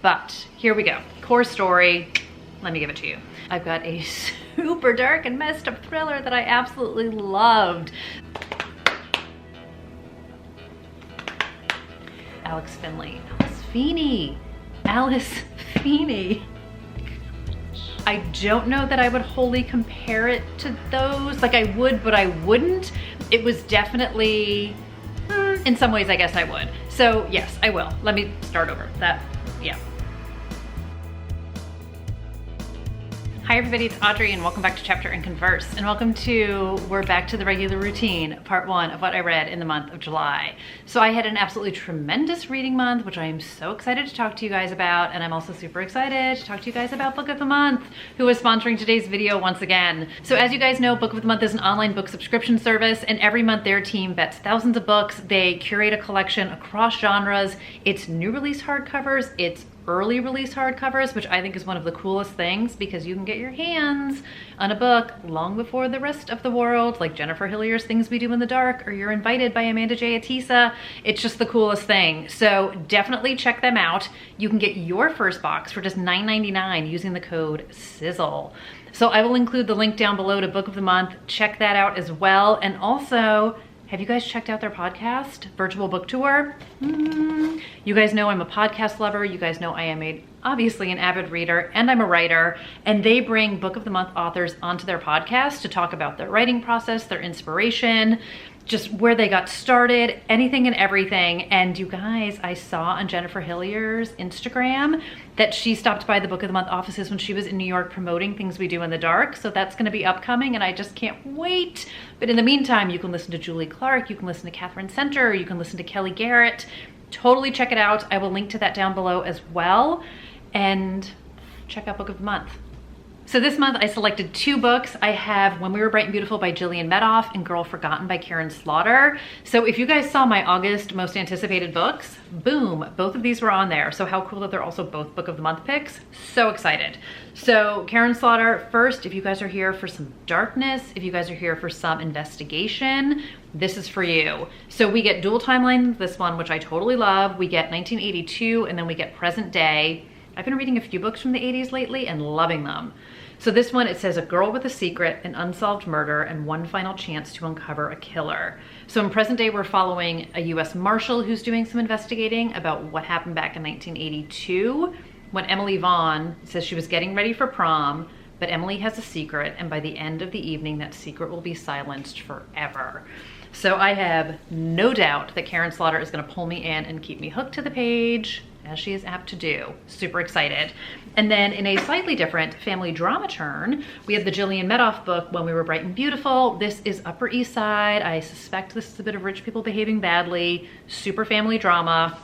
But here we go. Core story. Let me give it to you. I've got a super dark and messed up thriller that I absolutely loved. Alice Feeney. I don't know that I would wholly compare it to those. Like I would, but I wouldn't. It was definitely, in some ways I guess I would. So yes, I will. Let me start over. Yeah. Hi everybody, it's Audrey and welcome back to Chapter and Converse. And welcome to, we're back to the regular routine, part one of what I read in the month of July. So I had an absolutely tremendous reading month, which I am so excited to talk to you guys about. And I'm also super excited to talk to you guys about Book of the Month, who is sponsoring today's video once again. So as you guys know, Book of the Month is an online book subscription service, and every month their team vets thousands of books. They curate a collection across genres. It's new release hardcovers, it's early release hardcovers, which I think is one of the coolest things because you can get your hands on a book long before the rest of the world, like Jennifer Hillier's Things We Do in the Dark, or You're Invited by Amanda J. Atisa. It's just the coolest thing. So definitely check them out. You can get your first box for just $9.99 using the code SIZZLE. So I will include the link down below to Book of the Month. Check that out as well. And also, have you guys checked out their podcast, Virtual Book Tour? You guys know I'm a podcast lover. You guys know I am obviously an avid reader, and I'm a writer, and they bring Book of the Month authors onto their podcast to talk about their writing process, their inspiration, just where they got started, anything and everything. And you guys, I saw on Jennifer Hillier's Instagram that she stopped by the Book of the Month offices when she was in New York promoting Things We Do in the Dark. So that's gonna be upcoming and I just can't wait. But in the meantime, you can listen to Julie Clark, you can listen to Catherine Center, you can listen to Kellye Garrett. Totally check it out. I will link to that down below as well. And check out Book of the Month. So this month I selected two books. I have When We Were Bright and Beautiful by Jillian Medoff and Girl Forgotten by Karin. So if you guys saw my August most anticipated books, boom, both of these were on there. So how cool that they're also both Book of the Month picks. So excited. So Karin first, if you guys are here for some darkness, if you guys are here for some investigation, this is for you. So we get dual timeline, this one, which I totally love. We get 1982 and then we get present day. I've been reading a few books from the 80s lately and loving them. So this one, it says a girl with a secret, an unsolved murder, and one final chance to uncover a killer. So in present day, we're following a US Marshal who's doing some investigating about what happened back in 1982 when Emily Vaughn says she was getting ready for prom, but Emily has a secret, and by the end of the evening, that secret will be silenced forever. So I have no doubt that Karin Slaughter is gonna pull me in and keep me hooked to the page, as she is apt to do. Super excited. And then in a slightly different family drama turn, we have the Jillian Medoff book, When We Were Bright and Beautiful. This is Upper East Side. I suspect this is a bit of rich people behaving badly, super family drama.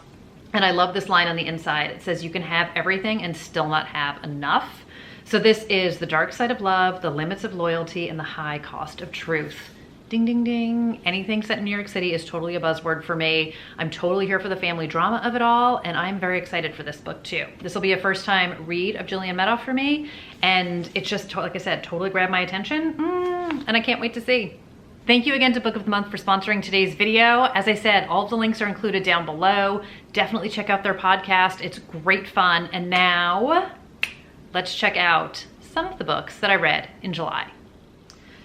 And I love this line on the inside. It says, you can have everything and still not have enough. So this is the dark side of love, the limits of loyalty, and the high cost of truth. Ding, ding, ding. Anything set in New York City is totally a buzzword for me. I'm totally here for the family drama of it all, and I'm very excited for this book too. This will be a first time read of Jillian Medoff for me, and it's just, like I said, totally grabbed my attention, and I can't wait to see. Thank you again to Book of the Month for sponsoring today's video. As I said, all of the links are included down below. Definitely check out their podcast. It's great fun. And now, let's check out some of the books that I read in July.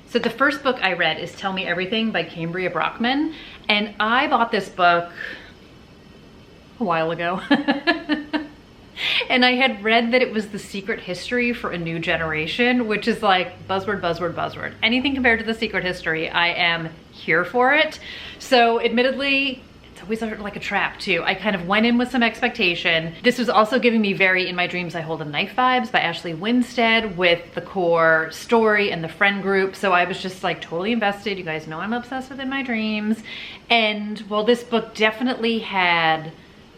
So the first book I read is Tell Me Everything by Cambria Brockman. And I bought this book a while ago. And I had read that it was the secret history for a new generation, which is like buzzword, buzzword, buzzword. Anything compared to the secret history, I am here for it. So admittedly, it's always like a trap too. I kind of went in with some expectation. This was also giving me very In My Dreams I Hold a Knife vibes by Ashley Winstead with the core story and the friend group. So I was just like totally invested. You guys know I'm obsessed with In My Dreams. And while this book definitely had,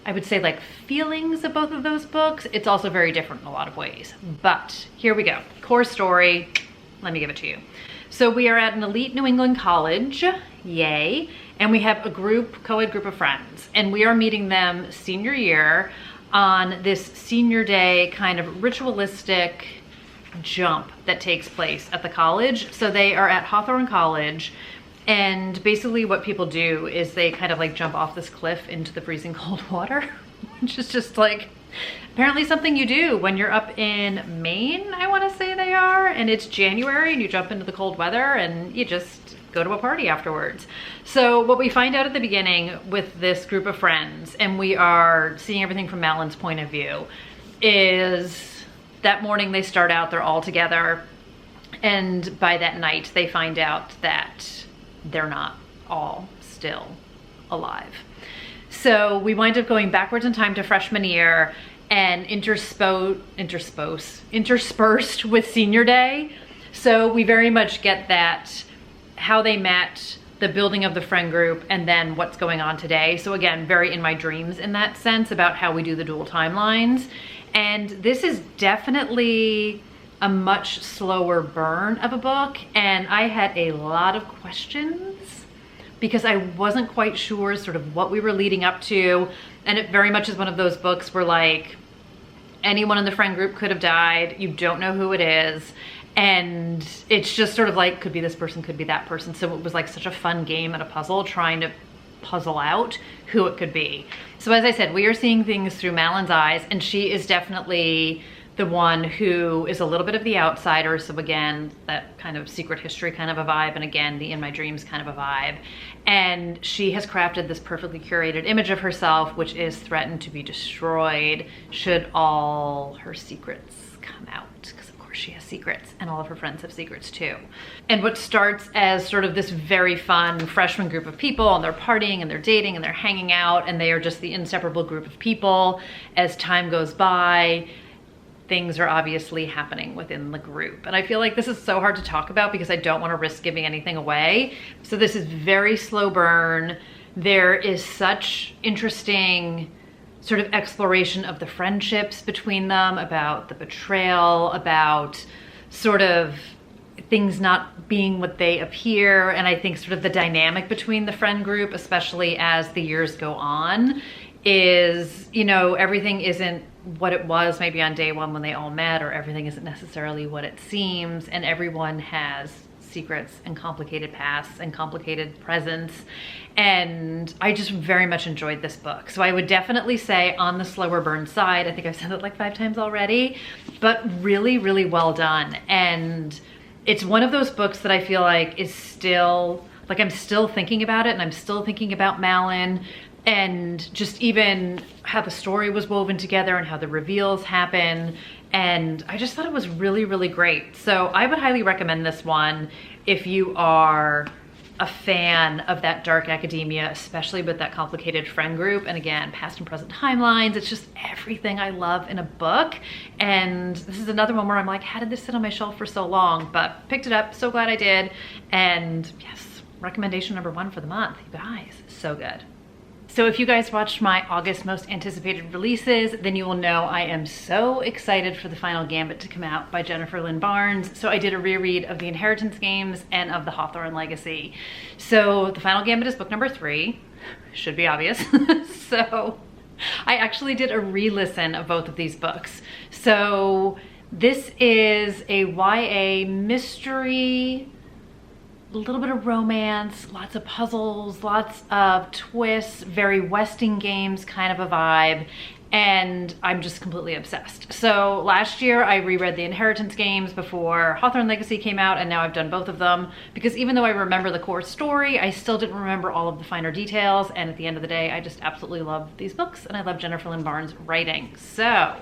I would say, like feelings of both of those books, it's also very different in a lot of ways. But here we go. Core story, let me give it to you. So we are at an elite New England college, yay. And we have a co-ed group of friends, and we are meeting them senior year on this senior day kind of ritualistic jump that takes place at the college. So they are at Hawthorne College, and basically what people do is they kind of like jump off this cliff into the freezing cold water, which is just like Apparently something you do when you're up in Maine, I want to say they are, and it's January and you jump into the cold weather and you just go to a party afterwards. So what we find out at the beginning with this group of friends, and we are seeing everything from Malin's point of view, is that morning they start out, they're all together, and by that night they find out that they're not all still alive. So we wind up going backwards in time to freshman year and interspersed with senior day. So we very much get that, how they met, the building of the friend group, and then what's going on today. So again, very in my dreams in that sense about how we do the dual timelines. And this is definitely a much slower burn of a book. And I had a lot of questions because I wasn't quite sure sort of what we were leading up to. And it very much is one of those books where like anyone in the friend group could have died. You don't know who it is. And it's just sort of like, could be this person, could be that person. So it was like such a fun game and a puzzle trying to puzzle out who it could be. So as I said, we are seeing things through Malin's eyes, and she is definitely the one who is a little bit of the outsider. So again, that kind of secret history kind of a vibe, and again, the in my dreams kind of a vibe. And she has crafted this perfectly curated image of herself, which is threatened to be destroyed should all her secrets come out. Because of course she has secrets, and all of her friends have secrets too. And what starts as sort of this very fun freshman group of people, and they're partying and they're dating and they're hanging out, and they are just the inseparable group of people. As time goes by, things are obviously happening within the group. And I feel like this is so hard to talk about because I don't want to risk giving anything away. So this is very slow burn. There is such interesting sort of exploration of the friendships between them, about the betrayal, about sort of things not being what they appear. And I think sort of the dynamic between the friend group, especially as the years go on, is, you know, everything isn't what it was maybe on day one when they all met, or everything isn't necessarily what it seems, and everyone has secrets and complicated pasts and complicated presents. And I just very much enjoyed this book. So I would definitely say on the slower burn side. I think I've said it like 5 times already, but really, really well done. And it's one of those books that I feel like is still, like I'm still thinking about it, and I'm still thinking about Malin, and just even how the story was woven together and how the reveals happen. And I just thought it was really, really great. So I would highly recommend this one if you are a fan of that dark academia, especially with that complicated friend group. And again, past and present timelines. It's just everything I love in a book. And this is another one where I'm like, how did this sit on my shelf for so long? But picked it up, so glad I did. And yes, recommendation number 1 for the month. You guys, so good. So if you guys watched my August most anticipated releases, then you will know I am so excited for the Final Gambit to come out by Jennifer Lynn Barnes. So I did a reread of the Inheritance Games and of the Hawthorne Legacy. So the Final Gambit is book number 3, should be obvious. So I actually did a re-listen of both of these books. So this is a YA mystery, a little bit of romance, lots of puzzles, lots of twists, very Westing Games kind of a vibe, and I'm just completely obsessed. So last year I reread the Inheritance Games before Hawthorne Legacy came out, and now I've done both of them because even though I remember the core story, I still didn't remember all of the finer details, and at the end of the day, I just absolutely love these books, and I love Jennifer Lynn Barnes' writing. So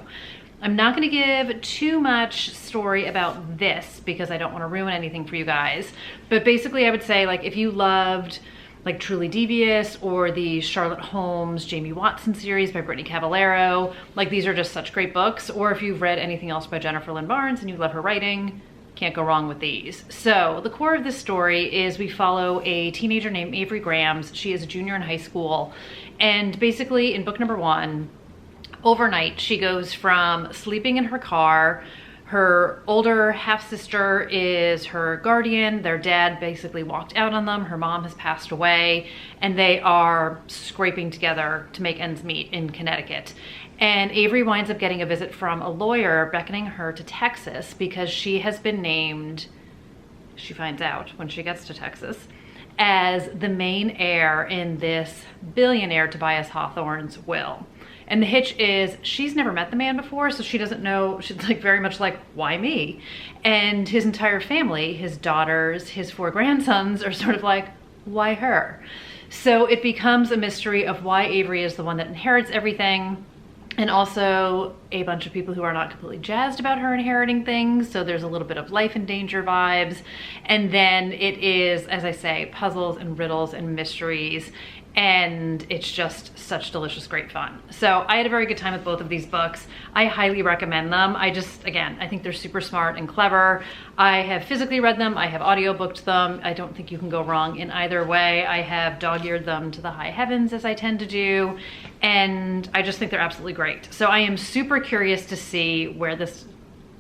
I'm not going to give too much story about this because I don't want to ruin anything for you guys. But basically I would say, like, if you loved like Truly Devious or the Charlotte Holmes, Jamie Watson series by Brittany Cavallaro, like these are just such great books. Or if you've read anything else by Jennifer Lynn Barnes and you love her writing, can't go wrong with these. So the core of this story is we follow a teenager named Avery Grams. She is a junior in high school. And basically in book number 1, overnight, she goes from sleeping in her car. Her older half-sister is her guardian. Their dad basically walked out on them. Her mom has passed away, and they are scraping together to make ends meet in Connecticut. And Avery winds up getting a visit from a lawyer beckoning her to Texas because she has been named, she finds out when she gets to Texas, as the main heir in this billionaire Tobias Hawthorne's will. And the hitch is she's never met the man before, so she doesn't know. She's like very much like, why me? And his entire family, his daughters, his 4 grandsons are sort of like, why her? So it becomes a mystery of why Avery is the one that inherits everything, and also a bunch of people who are not completely jazzed about her inheriting things. So there's a little bit of life and danger vibes. And then it is, as I say, puzzles and riddles and mysteries. And it's just such delicious, great fun. So I had a very good time with both of these books. I highly recommend them. Again, I think they're super smart and clever. I have physically read them. I have audiobooked them. I don't think you can go wrong in either way. I have dog-eared them to the high heavens, as I tend to do. And I just think they're absolutely great. So I am super curious to see where this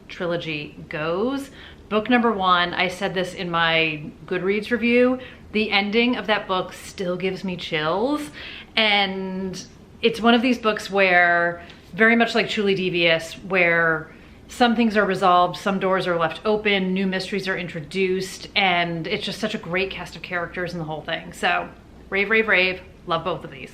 trilogy goes. Book number 1, I said this in my Goodreads review, the ending of that book still gives me chills. And it's one of these books where, very much like Truly Devious, where some things are resolved, some doors are left open, new mysteries are introduced, and it's just such a great cast of characters in the whole thing. So rave, rave, rave, love both of these.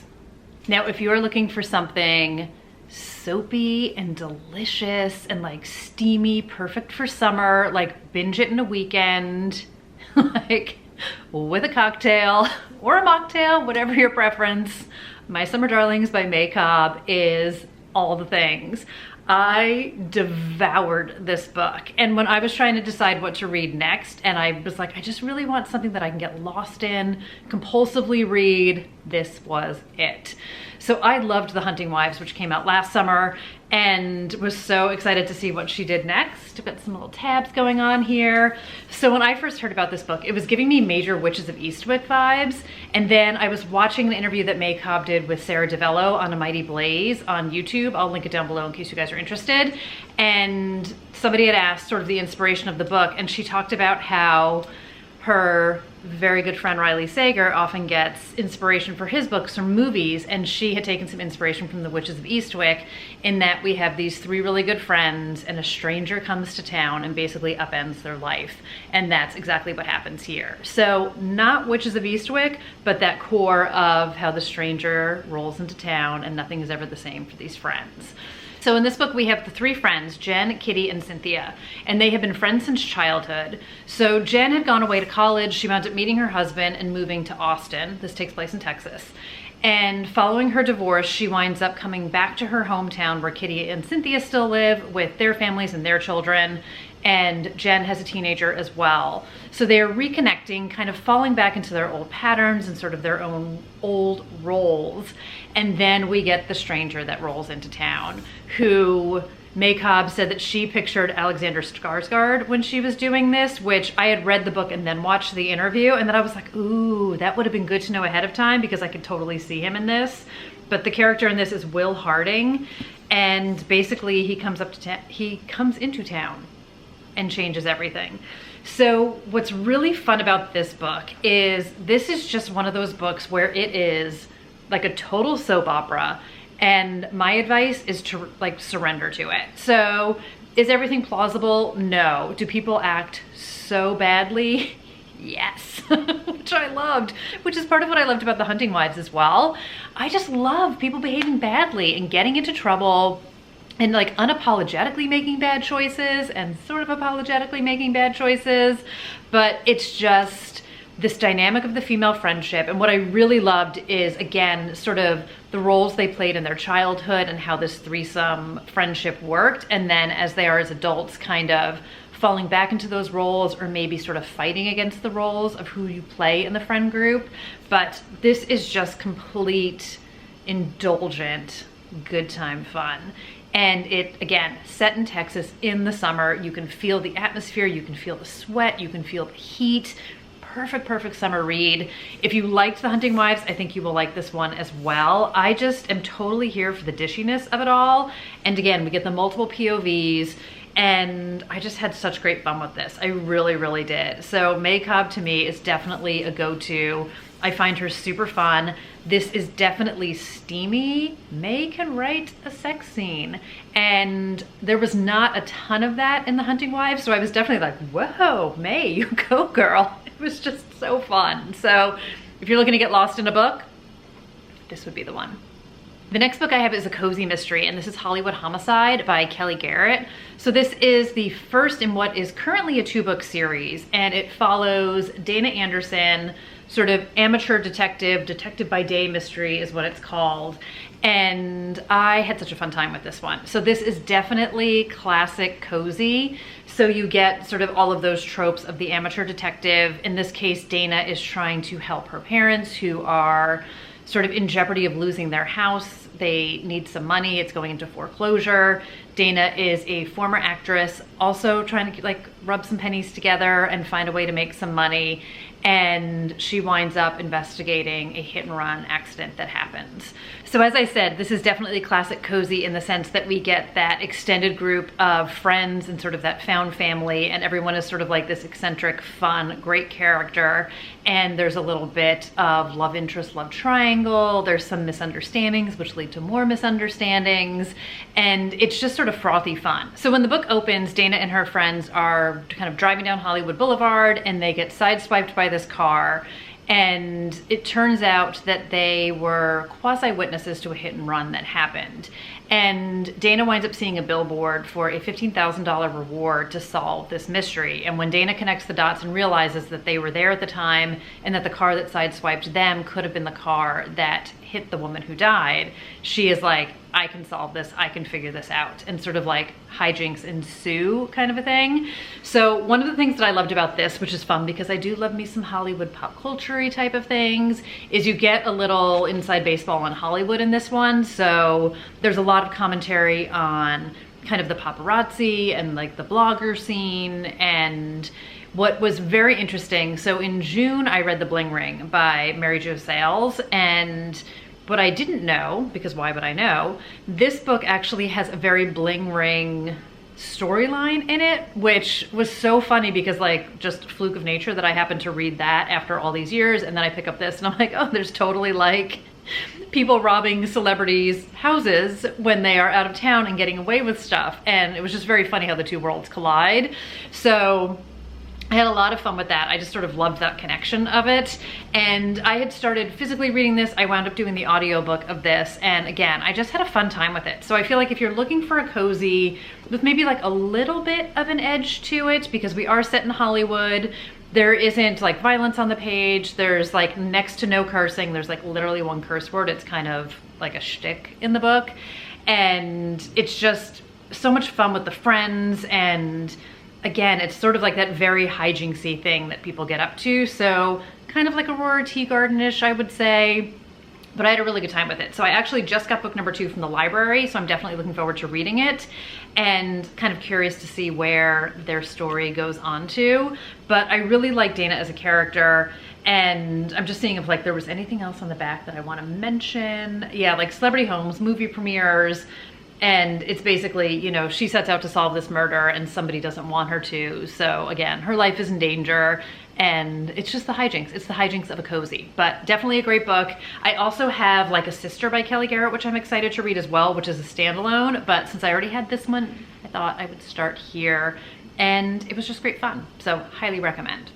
Now, if you are looking for something soapy and delicious and like steamy, perfect for summer, like binge it in a weekend, like with a cocktail or a mocktail, whatever your preference, My Summer Darlings by May Cobb is all the things. I devoured this book. And when I was trying to decide what to read next, and I was like, I just really want something that I can get lost in, compulsively read, this was it. So I loved The Hunting Wives, which came out last summer, and was so excited to see what she did next. I've got some little tabs going on here. So when I first heard about this book, it was giving me major Witches of Eastwick vibes. And then I was watching the interview that May Cobb did with Sarah DeVello on A Mighty Blaze on YouTube. I'll link it down below in case you guys are interested. And somebody had asked sort of the inspiration of the book, and she talked about how her very good friend Riley Sager often gets inspiration for his books from movies, and she had taken some inspiration from The Witches of Eastwick, in that we have these 3 really good friends and a stranger comes to town and basically upends their life. And that's exactly what happens here. So not Witches of Eastwick, but that core of how the stranger rolls into town and nothing is ever the same for these friends. So in this book, we have the 3 friends, Jen, Kitty, and Cynthia, and they have been friends since childhood. So Jen had gone away to college. She wound up meeting her husband and moving to Austin. This takes place in Texas. And following her divorce, she winds up coming back to her hometown where Kitty and Cynthia still live with their families and their children. And Jen has a teenager as well. So they're reconnecting, kind of falling back into their old patterns and sort of their own old roles. And then we get the stranger that rolls into town, who May Cobb said that she pictured Alexander Skarsgård when she was doing this, which I had read the book and then watched the interview, and then I was like, ooh, that would have been good to know ahead of time because I could totally see him in this. But the character in this is Will Harding, and basically he comes into town and changes everything. So what's really fun about this book is this is just one of those books where it is like a total soap opera, and my advice is to like surrender to it. So is everything plausible? No. Do people act so badly? Yes. Which I loved, which is part of what I loved about The Hunting Wives as well. I just love people behaving badly and getting into trouble and like unapologetically making bad choices and sort of apologetically making bad choices. But it's just this dynamic of the female friendship. And what I really loved is, again, sort of the roles they played in their childhood and how this threesome friendship worked. And then as they are as adults, kind of falling back into those roles, or maybe sort of fighting against the roles of who you play in the friend group. But this is just complete, indulgent, good time fun. And it, again, set in Texas in the summer. You can feel the atmosphere, you can feel the sweat, you can feel the heat. Perfect, perfect summer read. If you liked The Hunting Wives, I think you will like this one as well. I just am totally here for the dishiness of it all. And again, we get the multiple POVs, and I just had such great fun with this. I really, really did. So May Cobb to me is definitely a go-to. I find her super fun. This is definitely steamy. May can write a sex scene. And there was not a ton of that in The Hunting Wives, so I was definitely like, whoa, May, you go, girl. It was just so fun. So if you're looking to get lost in a book, this would be the one. The next book I have is a cozy mystery, and this is Hollywood Homicide by Kellye Garrett. So this is the first in what is currently a 2-book series, and it follows Dana Anderson, sort of amateur detective, detective by day mystery is what it's called. And I had such a fun time with this one. So this is definitely classic cozy. So you get sort of all of those tropes of the amateur detective. In this case, Dana is trying to help her parents who are sort of in jeopardy of losing their house. They need some money, it's going into foreclosure. Dana is a former actress, also trying to like rub some pennies together and find a way to make some money. And she winds up investigating a hit and run accident that happens. So as I said, this is definitely classic cozy in the sense that we get that extended group of friends and sort of that found family, and everyone is sort of like this eccentric, fun, great character. And there's a little bit of love interest, love triangle. There's some misunderstandings, which lead to more misunderstandings. And it's just sort of frothy fun. So when the book opens, Dana and her friends are kind of driving down Hollywood Boulevard, and they get sideswiped by this car. And it turns out that they were quasi-witnesses to a hit and run that happened. And Dana winds up seeing a billboard for a $15,000 reward to solve this mystery. And when Dana connects the dots and realizes that they were there at the time and that the car that sideswiped them could have been the car that hit the woman who died, she is like, I can solve this, I can figure this out, and sort of like hijinks ensue kind of a thing. So one of the things that I loved about this, which is fun because I do love me some Hollywood pop culture-y type of things, is you get a little inside baseball on Hollywood in this one. So there's a lot of commentary on kind of the paparazzi and like the blogger scene. And what was very interesting, so in June I read The Bling Ring by Mary Jo Sales, and what I didn't know, because why would I know, this book actually has a very Bling Ring storyline in it, which was so funny because like just fluke of nature that I happened to read that after all these years, and then I pick up this and I'm like, oh, there's totally like people robbing celebrities' houses when they are out of town and getting away with stuff. And it was just very funny how the two worlds collide. So I had a lot of fun with that. I just sort of loved that connection of it. And I had started physically reading this. I wound up doing the audiobook of this. And again, I just had a fun time with it. So I feel like if you're looking for a cozy with maybe like a little bit of an edge to it, because we are set in Hollywood, there isn't like violence on the page. There's like next to no cursing. There's like literally one curse word. It's kind of like a shtick in the book. And it's just so much fun with the friends. And again, it's sort of like that very hijinksy thing that people get up to. So kind of like Aurora Teagarden-ish, I would say. But I had a really good time with it. So I actually just got book number 2 from the library, so I'm definitely looking forward to reading it and kind of curious to see where their story goes on to. But I really like Dana as a character, and I'm just seeing if like there was anything else on the back that I want to mention. Yeah, like celebrity homes, movie premieres, and it's basically, you know, she sets out to solve this murder and somebody doesn't want her to. So again, her life is in danger. And it's just the hijinks. It's the hijinks of a cozy, but definitely a great book. I also have Like a Sister by Kellye Garrett, which I'm excited to read as well, which is a standalone. But since I already had this one, I thought I would start here. And it was just great fun. So highly recommend.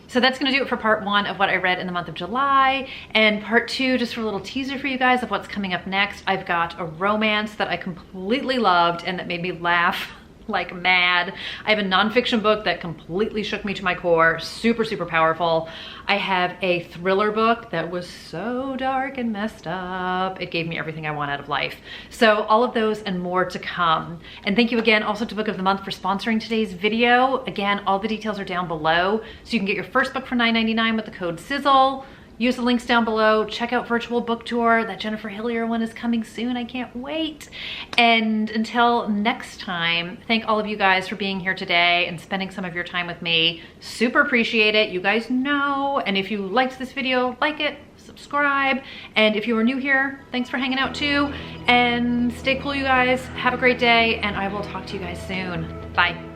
So that's gonna do it for part 1 of what I read in the month of July. And part 2, just for a little teaser for you guys of what's coming up next. I've got a romance that I completely loved and that made me laugh like mad. I have a nonfiction book that completely shook me to my core, super, super powerful. I have a thriller book that was so dark and messed up. It gave me everything I want out of life. So all of those and more to come. And thank you again also to Book of the Month for sponsoring today's video. Again, all the details are down below. So you can get your first book for $9.99 with the code SIZZLE. Use the links down below. Check out Virtual Book Tour. That Jennifer Hillier one is coming soon. I can't wait. And until next time, thank all of you guys for being here today and spending some of your time with me. Super appreciate it. You guys know. And if you liked this video, like it, subscribe. And if you are new here, thanks for hanging out too. And stay cool, you guys. Have a great day, and I will talk to you guys soon. Bye.